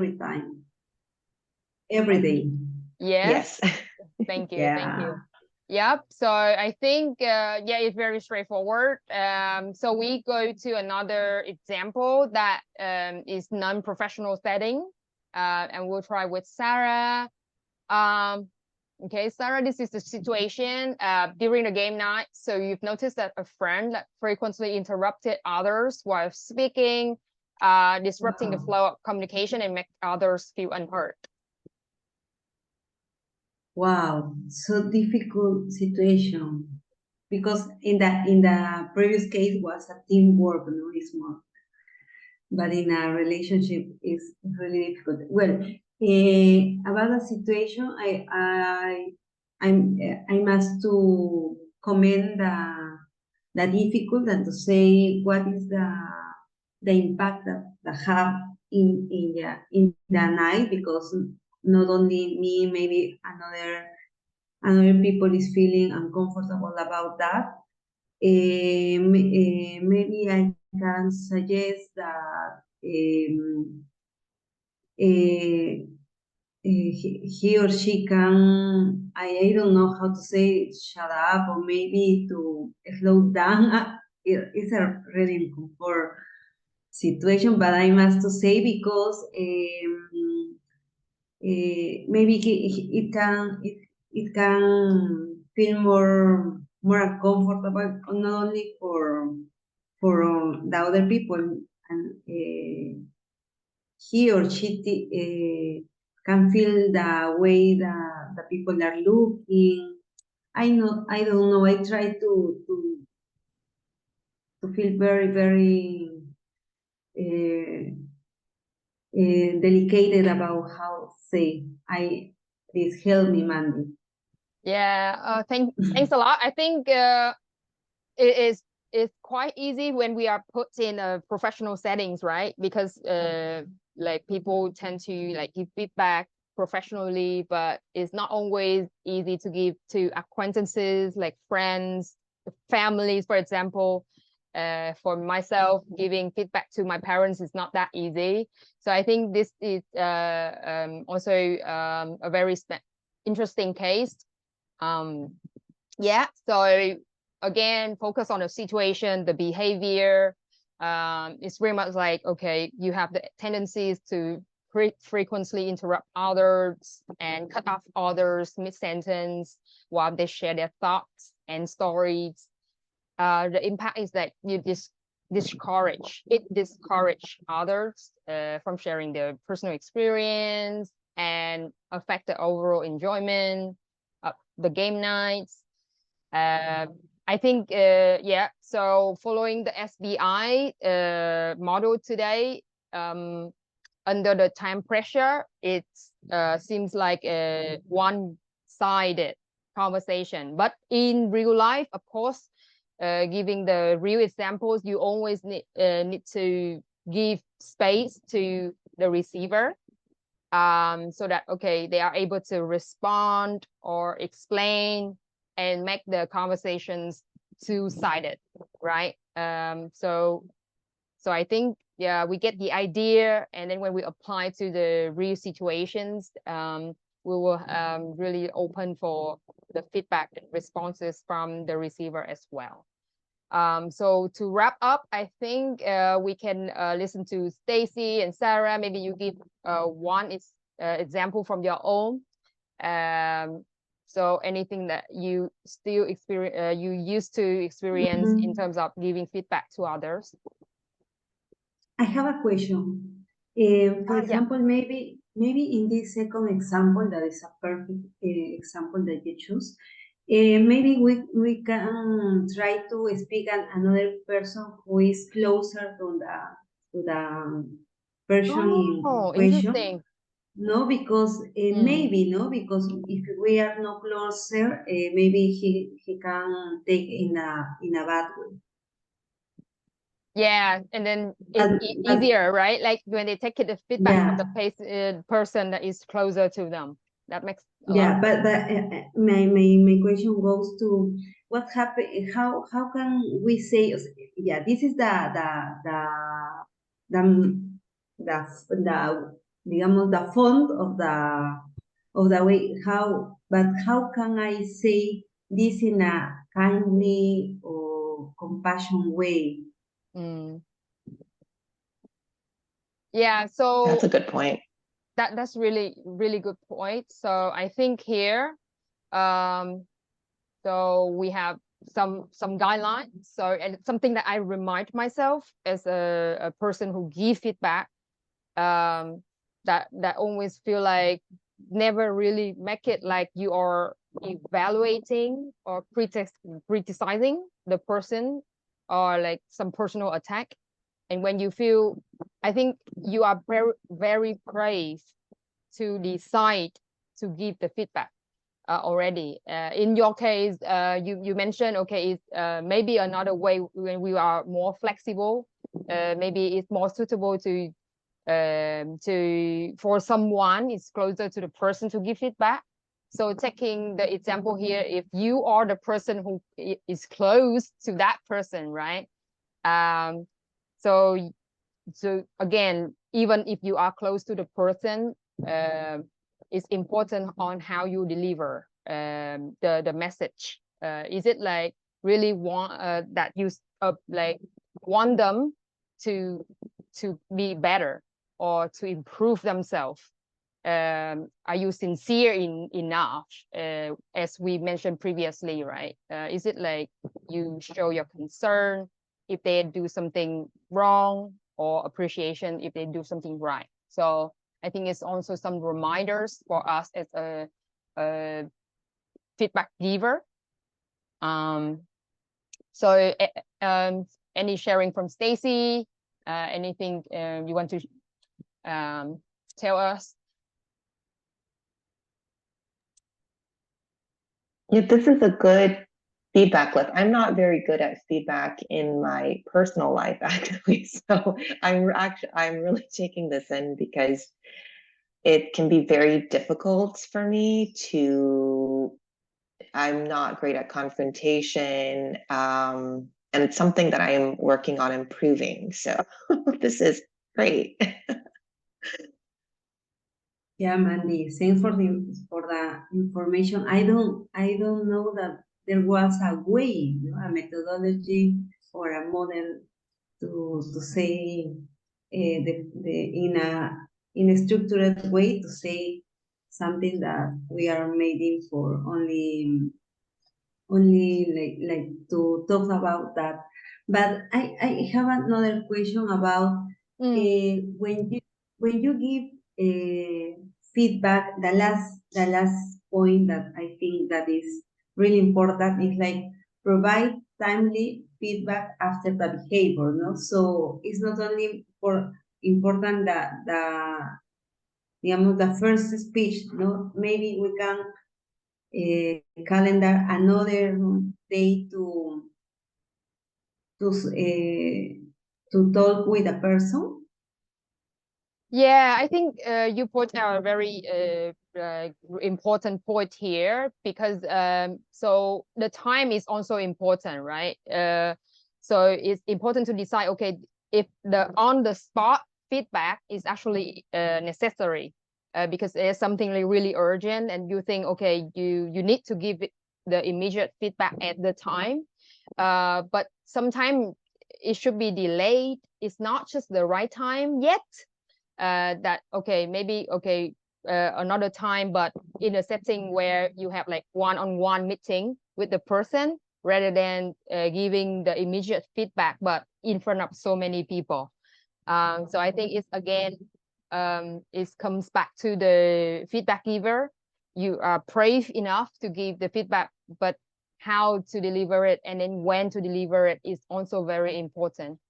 every time, every day. Yes. Yes. Thank you. Thank Yeah. you. Yep. So I think, yeah, it's very straightforward. So we go to another example that is non-professional setting, and we'll try with Sarah. Um, okay, Sarah, this is the situation during the game night. So you've noticed that a friend that frequently interrupted others while speaking, disrupting the Wow. flow of communication and make others feel unheard. Wow. So difficult situation. Because in the previous case was a teamwork, no, it's more. But in a relationship is really difficult. Well, about the situation, I must to comment the difficult and to say what is the impact that have in the night, because not only me, maybe another people is feeling uncomfortable about that. Maybe I can suggest that uh, he or she can, I don't know how to say, shut up, or maybe to slow down. It's a really uncomfortable situation, but I must to say, because maybe it can feel more uncomfortable, not only for the other people, and he or she can feel the way the people are looking. I don't know. I try to feel very, very uh, delicate about how say I please help me, Mandy. Yeah, thanks a lot. I think it is it's quite easy when we are put in a professional settings, right? Because like people tend to like give feedback professionally, but it's not always easy to give to acquaintances, like friends, families, for example. For myself, giving feedback to my parents is not that easy. So I think this is also a very interesting case. um yeah, so again, focus on the situation, the behavior. It's very much like, okay, you have the tendencies to frequently interrupt others and cut off others mid-sentence while they share their thoughts and stories. The impact is that you discourage others from sharing their personal experience and affect the overall enjoyment of the game nights. uh, I think, yeah, so following the SBI model today, um, under the time pressure, it seems like a one-sided conversation. But in real life, of course, giving the real examples, you always need to give space to the receiver, so that, okay, they are able to respond or explain and make the conversations two-sided, right? So I think, yeah, we get the idea, and then when we apply to the real situations, we will really open for the feedback and responses from the receiver as well. So to wrap up, I think we can listen to Stacy and Sarah. Maybe you give one example from your own. Um, so anything that you still experience, you used to experience in Mhm. terms of giving feedback to others. I have a question. For Yeah. example, maybe in this second example, that is a perfect example that you choose. Maybe we can try to speak another person who is closer to the person in Oh, question. interesting. No, because Mm. maybe no, because if we are no closer, maybe he can take in a bad way. Yeah, and then it's But easier, right? Like when they take it, the feedback from the yeah. person that is closer to them. That makes a lot of Yeah, but my question goes to what happened. How can we say? Yeah, this is the the digamos, the font of the way but how can I say this in a kindly or compassion way? Mm. Yeah, That's a so good point. that's really good point. So I think here, so we have some guidelines. So, and something that I remind myself as a person who give feedback, that always feel like never really make it like you are evaluating or criticizing the person, or like some personal attack. And when you feel, I think you are very brave to decide to give the feedback already. In your case, you mentioned, okay, it's maybe another way when we are more flexible. Maybe it's more suitable for someone is closer to the person to give feedback. So taking the example here, if you are the person who is close to that person, right? Um, so again, even if you are close to the person, it's important on how you deliver the message. Is it like really want that you like want them to be better or to improve themselves? Are you sincere enough, as we mentioned previously, right? Is it like you show your concern if they do something wrong, or appreciation if they do something right? So I think it's also some reminders for us as a feedback giver. So any sharing from Stacy? Anything you want to tell us? Yeah, this is a good feedback list. I'm not very good at feedback in my personal life, actually. So I'm really taking this in because it can be very difficult for me I'm not great at confrontation. And it's something that I am working on improving. So this is great. Yeah, Mandy, thanks for the information. I don't know that there was a way, a methodology or a model to say the in a structured way to say something that we are made in for only like to talk about that. But I have another question about when you give feedback, the last point that I think that is really important is like provide timely feedback after the behavior, no? So it's not only for important the first speech, no? Maybe we can calendar another day to talk with a person. Yeah, I think you put out a very important point here, because so the time is also important, right? So it's important to decide, okay, if the on the spot feedback is actually necessary, because there's something really urgent and you think, okay, you need to give the immediate feedback at the time, but sometimes it should be delayed. It's not just the right time yet. That okay, maybe okay, another time, but in a setting where you have like one-on-one meeting with the person, rather than giving the immediate feedback but in front of so many people. So I think it's again, it comes back to the feedback giver. You are brave enough to give the feedback, but how to deliver it and then when to deliver it is also very important.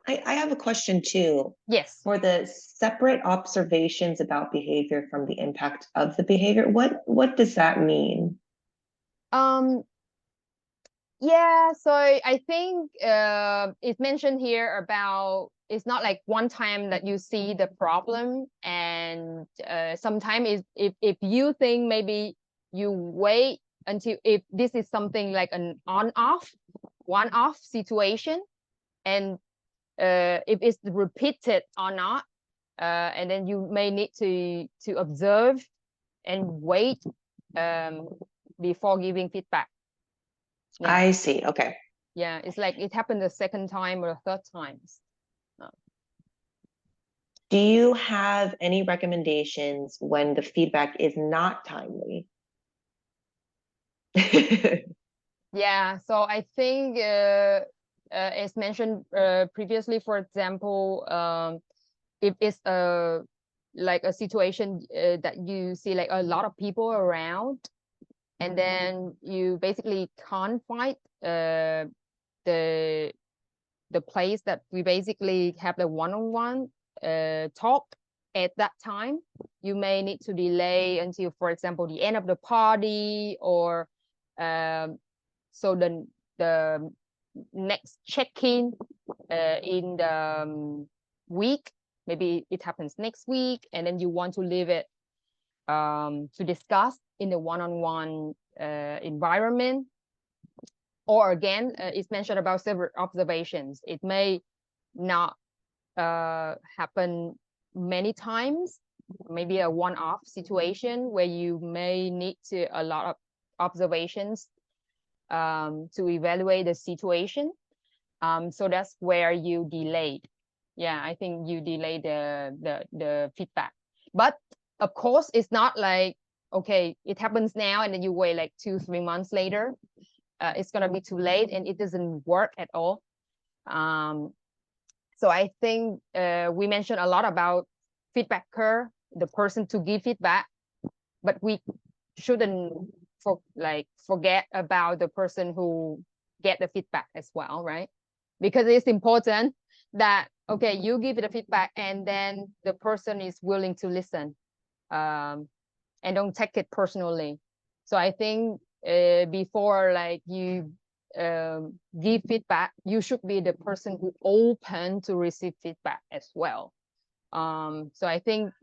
I have a question too. Yes. For the separate observations about behavior from the impact of the behavior, what does that mean? Yeah, so I think it's mentioned here about it's not like one time that you see the problem, and sometimes is if you think maybe you wait until if this is something like an on-off, one-off situation, and if it's repeated or not, and then you may need to observe and wait before giving feedback. Yeah. I see. Okay. Yeah, it's like it happened the second time or third times. Do you have any recommendations when the feedback is not timely? Yeah, so I think as mentioned previously, for example, if it's like a situation that you see like a lot of people around, and then you basically can't find the place that we basically have the one-on-one talk at that time, you may need to delay until, for example, the end of the party, or so the next check-in in the week, maybe it happens next week, and then you want to leave it to discuss in the one-on-one environment. Or again, it's mentioned about several observations. It may not happen many times, maybe a one-off situation where you may need to a lot of observations to evaluate the situation. So that's where you delayed. Yeah, I think you delay the feedback. But of course, it's not like, okay, it happens now and then you wait like 2-3 months later. It's gonna be too late and it doesn't work at all. So I think we mentioned a lot about feedback curve, the person to give feedback, but we shouldn't forget about the person who get the feedback as well, right? Because it's important that, okay, you give it a feedback and then the person is willing to listen and don't take it personally. So I think before like you give feedback, you should be the person who open to receive feedback as well. So I think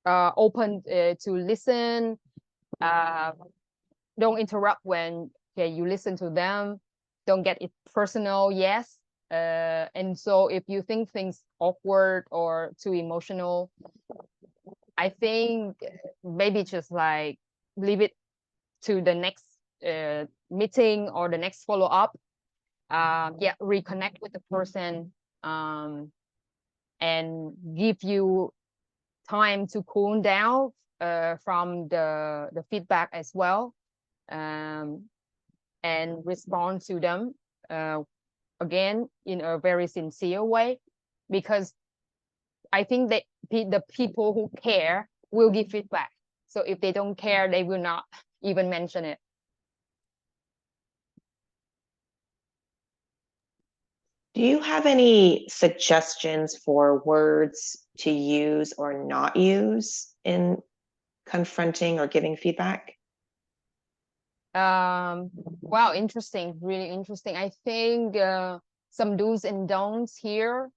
open to listen, don't interrupt when you listen to them, don't get it personal. Yes. And so if you think things awkward or too emotional, I think maybe just like leave it to the next meeting or the next follow-up. Yeah, reconnect with the person and give you time to cool down from the feedback as well, and respond to them again in a very sincere way, because I think that the people who care will give feedback. So if they don't care, they will not even mention it. Do you have any suggestions for words to use or not use in confronting or giving feedback? Wow, interesting, really interesting. I think some do's and don'ts here,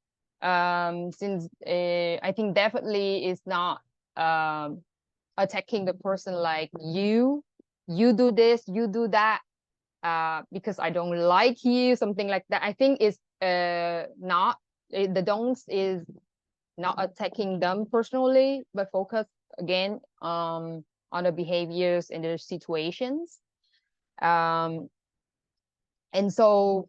since I think definitely is not attacking the person like you do this, you do that, because I don't like you, something like that. I think it's not, the don'ts is not attacking them personally, but focus again on the behaviors and the situations. And so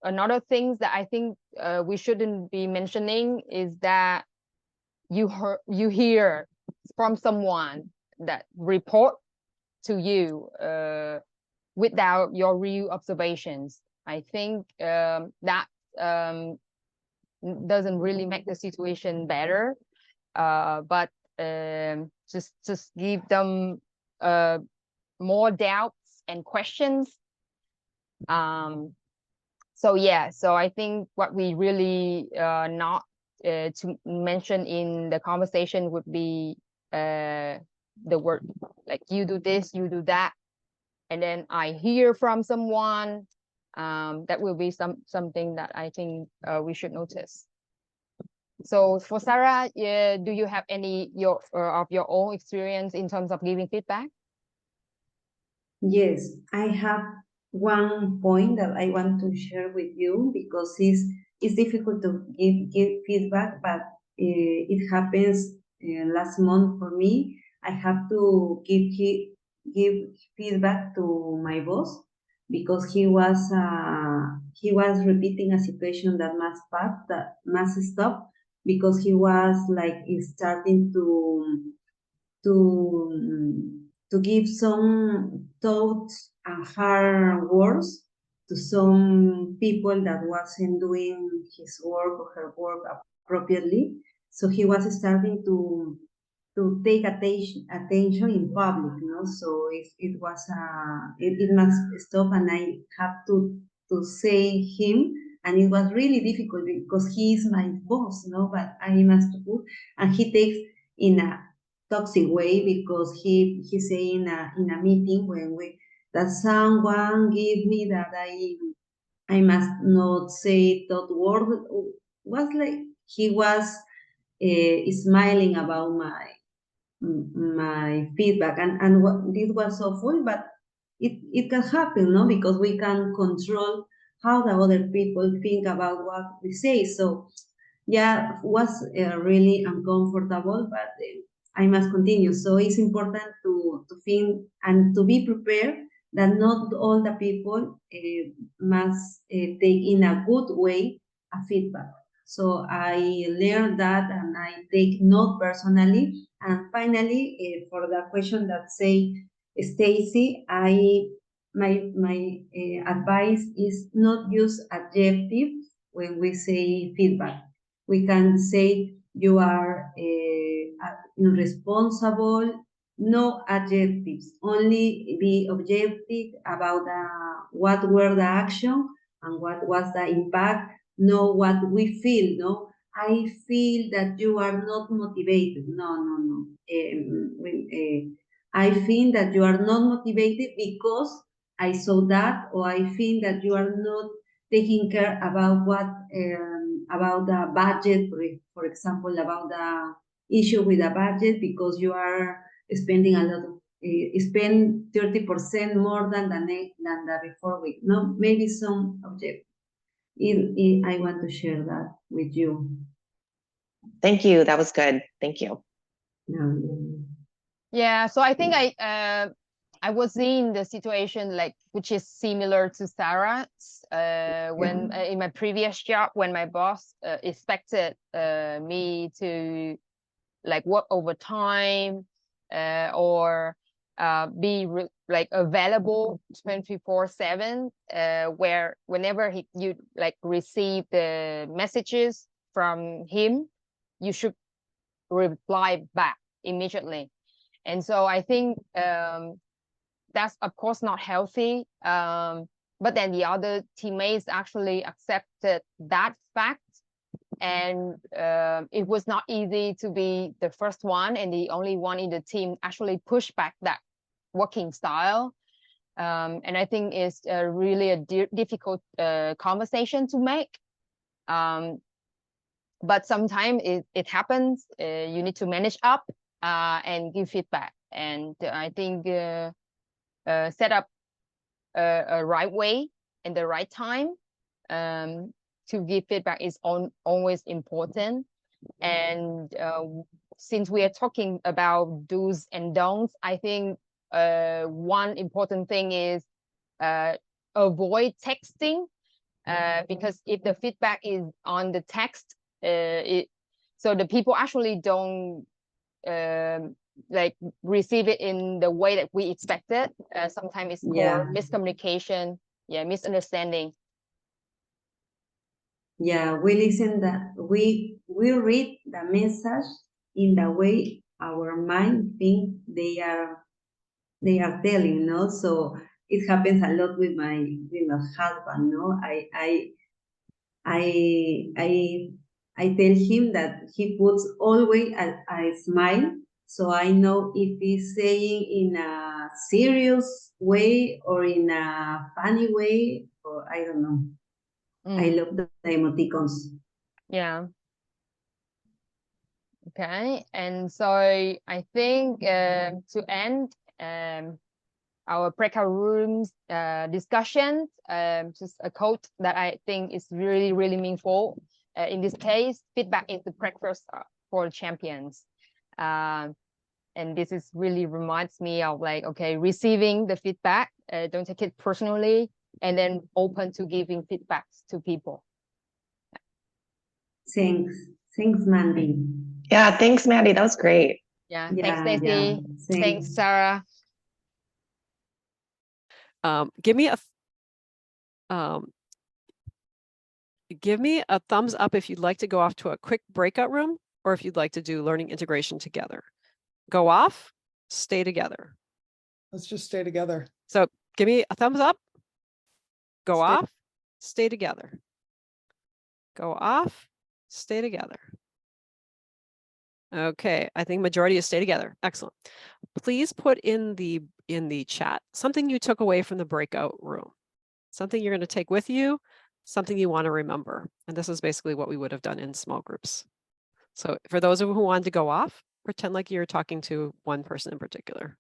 another thing that I think we shouldn't be mentioning is that you hear from someone that report to you without your real observations. I think that doesn't really make the situation better, but just give them more doubts and questions. So yeah, so I think what we really not to mention in the conversation would be the word like you do this, you do that, and then I hear from someone. That will be something that I think we should notice. So for Sarah, do you have any of your own experience in terms of giving feedback? Yes, I have one point that I want to share with you because it's difficult to give feedback, but it happens last month for me. I have to give feedback to my boss because he was repeating a situation that must stop because he was like starting to give some thoughts and hard words to some people that wasn't doing his work or her work appropriately. So he was starting to take attention in public, So it was it must stop, and I have to say him, and it was really difficult because he is my boss, But I must put, and he takes in a toxic way because he say in a meeting when we that someone give me that I must not say that word was like he was smiling about my feedback, and this was so full, but it can happen, because we can control how the other people think about what we say. So yeah, was really uncomfortable, but I must continue. So it's important to think and to be prepared that not all the people must take in a good way a feedback. So I learned that, and I take note personally. And finally, for the question that say Stacy, my advice is not use adjectives when we say feedback. We can say you are irresponsible, no adjectives, only be objective about what were the action and what was the impact, know what we feel, no? I feel that you are not motivated. No, no, no. I feel that you are not motivated because I saw that, or I feel that you are not taking care about what about the budget, for example, about the issue with the budget because you are spending a lot of spend 30% more than the before week. No, maybe some object. I want to share that with you. Thank you. That was good. Thank you. Yeah, so I think I was in the situation like which is similar to Sarah's when in my previous job when my boss expected me to like work overtime or be like available 24/7 where whenever you like receive the messages from him you should reply back immediately. And so I think that's of course not healthy. But then the other teammates actually accepted that fact. And it was not easy to be the first one and the only one in the team actually push back that working style. And I think it's really a difficult conversation to make. But sometimes it happens. You need to manage up and give feedback. And I think set up a right way and the right time to give feedback is always important. And since we are talking about do's and don'ts, I think one important thing is avoid texting because if the feedback is on the text, so the people actually don't like receive it in the way that we expected. Sometimes it's called miscommunication, misunderstanding. Yeah, we listen that we read the message in the way our mind think they are telling, no? So it happens a lot with my husband, no? I tell him that he puts always a smile, so I know if he's saying in a serious way or in a funny way, or I don't know. I love the emoticons. Yeah. Okay, and so I think to end, our breakout rooms discussions. Just a quote that I think is really, really meaningful. In this case, feedback is the breakfast for champions. And this is really reminds me of like, okay, receiving the feedback, don't take it personally, and then open to giving feedbacks to people. Thanks. Thanks, Mandy. Yeah, thanks, Mandy. That was great. Yeah, Yeah, thanks, Stacy. yeah. Thanks, Sarah. Give me a thumbs up if you'd like to go off to a quick breakout room or if you'd like to do learning integration together. Go off, stay together. Let's just stay together. So give me a thumbs up. Go Stay- off, stay together. Go off, stay together. Okay, I think majority is stay together. Excellent. Please put in the chat something you took away from the breakout room, something you're going to take with you, something you want to remember. And this is basically what we would have done in small groups. So for those of you who wanted to go off, pretend like you're talking to one person in particular.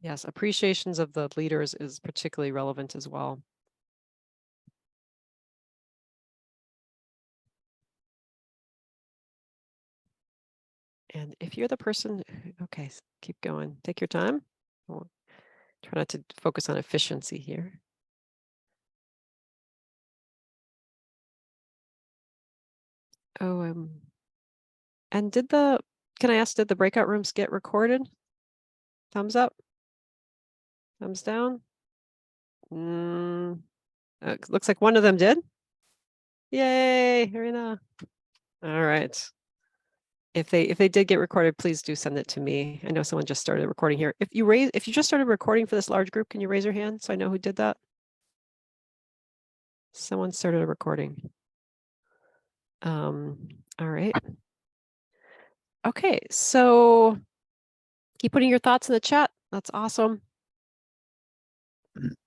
Yes, appreciations of the leaders is particularly relevant as well. And if you're the person, okay, keep going. Take your time. Try not to focus on efficiency here. Oh, and can I ask, did the breakout rooms get recorded? Thumbs up? Thumbs down? Looks like one of them did. Yay, Irina. All right. If they did get recorded, please do send it to me. I know someone just started recording here. If you just started recording for this large group, can you raise your hand so I know who did that? Someone started a recording. All right. Okay, so keep putting your thoughts in the chat. That's awesome.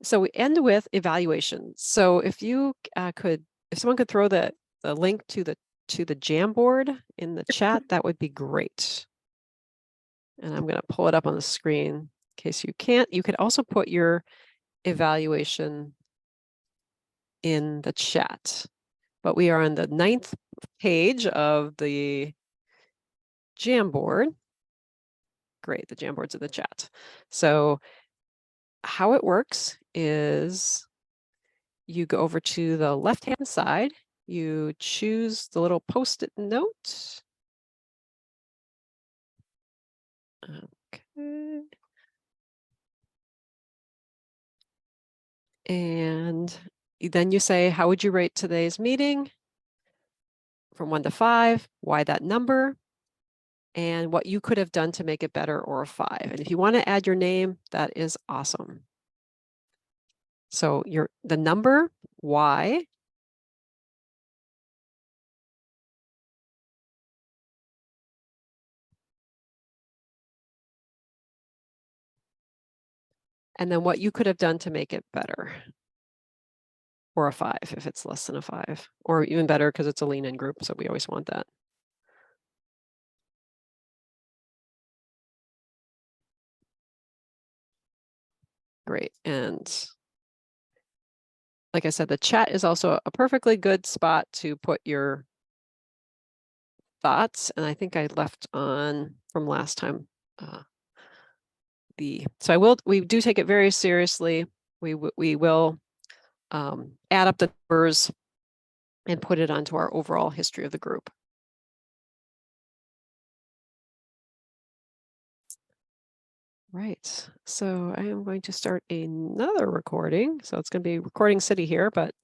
So we end with evaluation. So if you if someone could throw the link to the Jamboard in the chat, that would be great. And I'm going to pull it up on the screen in case you can't. You could also put your evaluation in the chat. But we are on the 9th page of the Jamboard. Great, the Jamboard's in the chat. So how it works is you go over to the left-hand side, you choose the little post-it note. Okay. And then you say, how would you rate today's meeting? From 1 to 5, why that number? And what you could have done to make it better, or a 5. And if you want to add your name, that is awesome. So the number, why, and then what you could have done to make it better, or a 5 if it's less than a 5, or even better because it's a lean-in group, so we always want that. Great. And like I said, the chat is also a perfectly good spot to put your thoughts. And I think I left on from last time. We do take it very seriously. We will add up the numbers and put it onto our overall history of the group. Right, so I am going to start another recording. So it's going to be Recording City here, but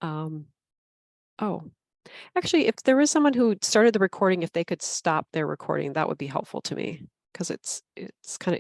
oh, actually, if there is someone who started the recording, if they could stop their recording, that would be helpful to me. because it's kind of